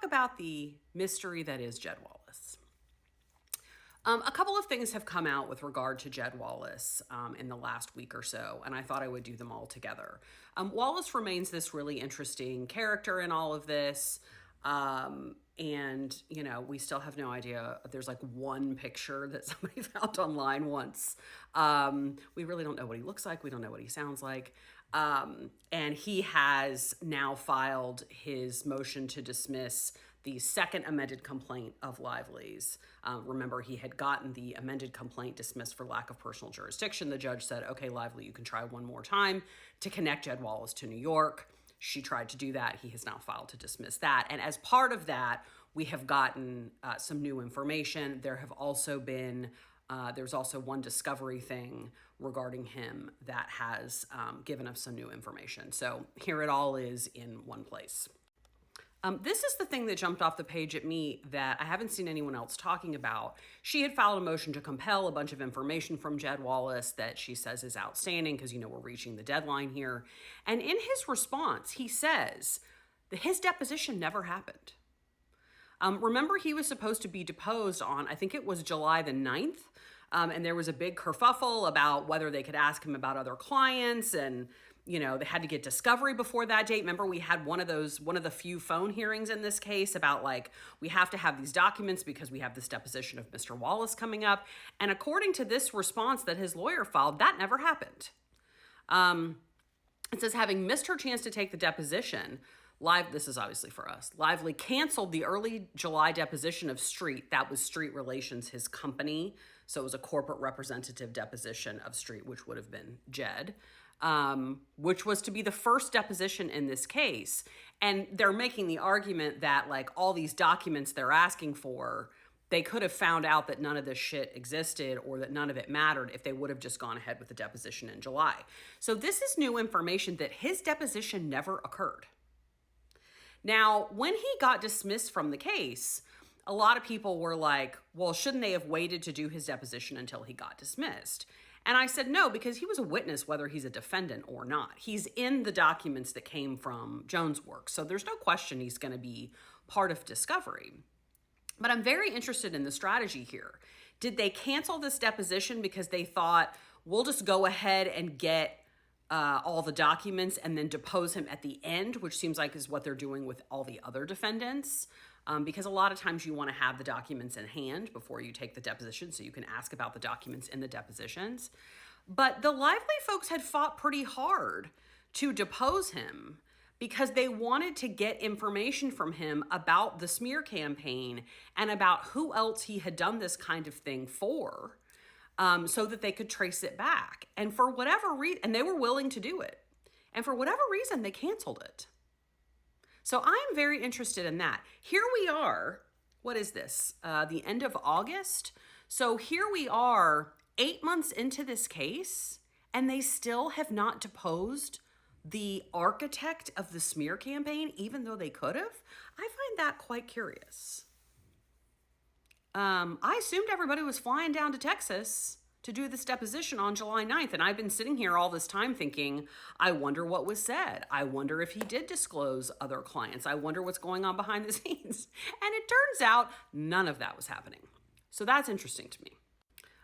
talk about the mystery that is Jed Wallace. A couple of things have come out with regard to Jed Wallace in the last week or so, and I thought I would do them all together. Wallace remains this really interesting character in all of this. And, we still have no idea. There's like one picture that somebody found online once. We really don't know what he looks like. We don't know what he sounds like. And he has now filed his motion to dismiss the second amended complaint of Lively's. Remember, he had gotten the amended complaint dismissed for lack of personal jurisdiction. The judge said, okay, Lively, you can try one more time to connect Jed Wallace to New York. She tried to do that. He has now filed to dismiss that. And as part of that, we have gotten some new information. There have also been, there's also one discovery thing regarding him that has given us some new information. So here it all is in one place. This is the thing that jumped off the page at me that I haven't seen anyone else talking about. She had filed a motion to compel a bunch of information from Jed Wallace that she says is outstanding because, we're reaching the deadline here. And in his response, he says that his deposition never happened. Remember, he was supposed to be deposed on, I think it was July the 9th. And there was a big kerfuffle about whether they could ask him about other clients and, they had to get discovery before that date. Remember, we had one of the few phone hearings in this case about we have to have these documents because we have this deposition of Mr. Wallace coming up. And according to this response that his lawyer filed, that never happened. It says, having missed her chance to take the deposition, this is obviously for us, Lively canceled the early July deposition of Street. That was Street Relations, his company. So it was a corporate representative deposition of Street, which would have been Jed, which was to be the first deposition in this case. And they're making the argument that all these documents they're asking for, they could have found out that none of this shit existed or that none of it mattered if they would have just gone ahead with the deposition in July. So this is new information that his deposition never occurred. Now, when he got dismissed from the case, a lot of people were like, well, shouldn't they have waited to do his deposition until he got dismissed? And I said, no, because he was a witness, whether he's a defendant or not. He's in the documents that came from Jones' work. So there's no question he's going to be part of discovery. But I'm very interested in the strategy here. Did they cancel this deposition because they thought, we'll just go ahead and get all the documents and then depose him at the end, which seems like is what they're doing with all the other defendants? Because a lot of times you want to have the documents in hand before you take the deposition so you can ask about the documents in the depositions. But the Lively folks had fought pretty hard to depose him because they wanted to get information from him about the smear campaign and about who else he had done this kind of thing for. So that they could trace it back. And for whatever reason, and they were willing to do it. And for whatever reason, they canceled it. So I'm very interested in that. Here we are. What is this? The end of August. So here we are 8 months into this case, and they still have not deposed the architect of the smear campaign, even though they could have. I find that quite curious. I assumed everybody was flying down to Texas to do this deposition on July 9th. And I've been sitting here all this time thinking, I wonder what was said. I wonder if he did disclose other clients. I wonder what's going on behind the scenes. And it turns out none of that was happening. So that's interesting to me.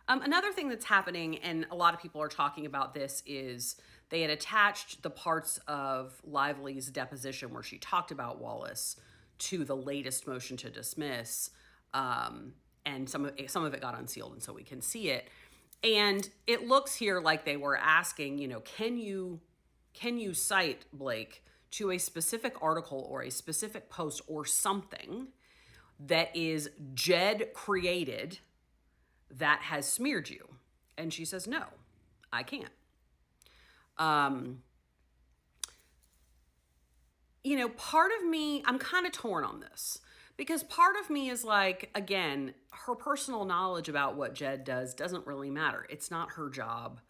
Another thing that's happening, and a lot of people are talking about this, is they had attached the parts of Lively's deposition where she talked about Wallace to the latest motion to dismiss. And some of it got unsealed, and so we can see it. And it looks here like they were asking, can you cite, Blake, to a specific article or a specific post or something that is Jed created that has smeared you? And she says, no, I can't. Part of me, I'm kind of torn on this. Because part of me is like, again, her personal knowledge about what Jed does doesn't really matter. It's not her job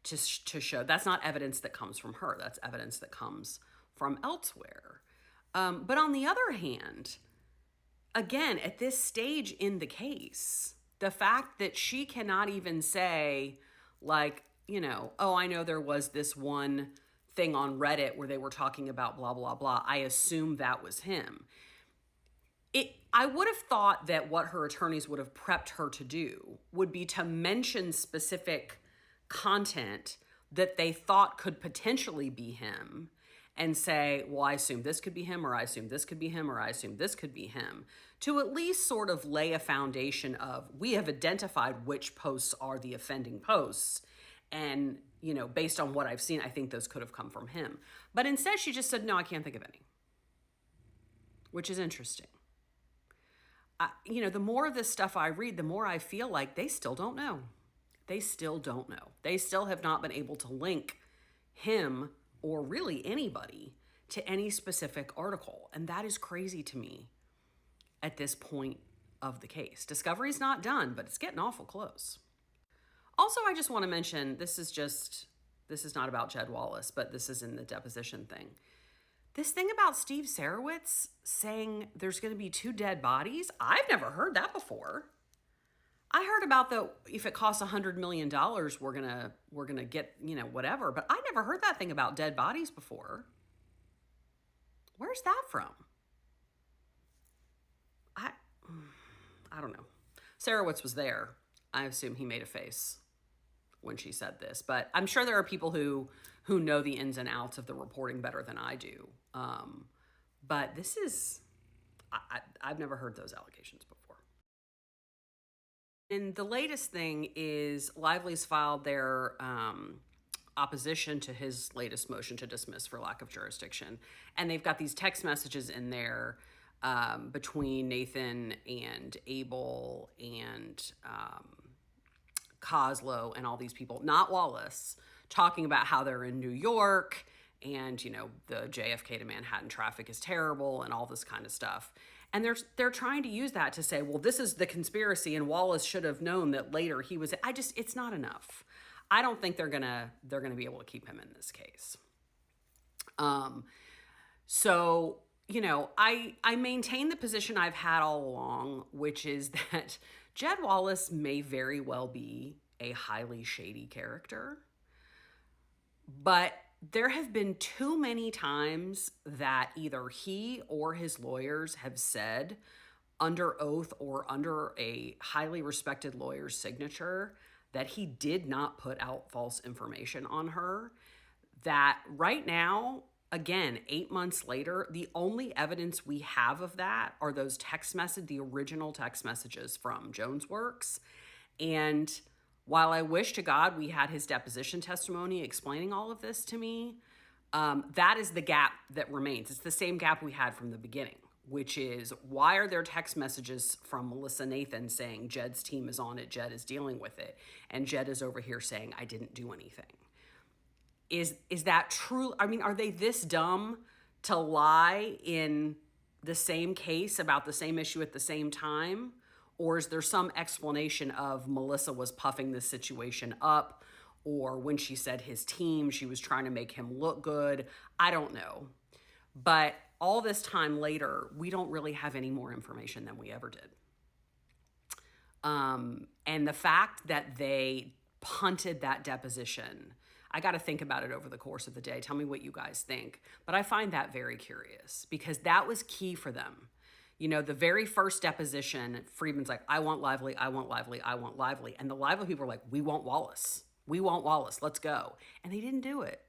to show. That's not evidence that comes from her. That's evidence that comes from elsewhere. But on the other hand, again, at this stage in the case, the fact that she cannot even say, oh, I know there was this one thing on Reddit where they were talking about blah, blah, blah. I assume that was him. I would have thought that what her attorneys would have prepped her to do would be to mention specific content that they thought could potentially be him and say, well, I assume this could be him, or I assume this could be him, or I assume this could be him, to at least sort of lay a foundation of, we have identified which posts are the offending posts. And, based on what I've seen, I think those could have come from him. But instead, she just said, no, I can't think of any, which is interesting. The more of this stuff I read, the more I feel like they still don't know. They still don't know. They still have not been able to link him or really anybody to any specific article. And that is crazy to me at this point of the case. Discovery's not done, but it's getting awful close. Also, I just want to mention, this is not about Jed Wallace, but this is in the deposition thing. This thing about Steve Sarowitz saying there's going to be 2 dead bodies, I've never heard that before. I heard about if it costs $100 million, we're gonna get, whatever. But I never heard that thing about dead bodies before. Where's that from? I don't know. Sarowitz was there. I assume he made a face when she said this, but I'm sure there are people who know the ins and outs of the reporting better than I do. But this is, I've never heard those allegations before. And the latest thing is Lively's filed their opposition to his latest motion to dismiss for lack of jurisdiction. And they've got these text messages in there between Nathan and Abel and Coslow and all these people, not Wallace, talking about how they're in New York and, the JFK to Manhattan traffic is terrible and all this kind of stuff. And they're trying to use that to say, well, this is the conspiracy and Wallace should have known that later he was, it's not enough. I don't think they're gonna be able to keep him in this case. So, I maintain the position I've had all along, which is that Jed Wallace may very well be a highly shady character, but there have been too many times that either he or his lawyers have said under oath or under a highly respected lawyer's signature that he did not put out false information on her, that right now, again, 8 months later, the only evidence we have of that are those the original text messages from JonesWorks. And while I wish to God we had his deposition testimony explaining all of this to me, that is the gap that remains. It's the same gap we had from the beginning, which is, why are there text messages from Melissa Nathan saying Jed's team is on it, Jed is dealing with it, and Jed is over here saying I didn't do anything? Is that true? I mean, are they this dumb to lie in the same case about the same issue at the same time? Or is there some explanation of Melissa was puffing this situation up, or when she said his team, she was trying to make him look good? I don't know. But all this time later, we don't really have any more information than we ever did. And the fact that they punted that deposition, I got to think about it over the course of the day. Tell me what you guys think. But I find that very curious because that was key for them. The very first deposition, Friedman's like, I want Lively, I want Lively, I want Lively. And the Lively people were like, we want Wallace. We want Wallace. Let's go. And they didn't do it.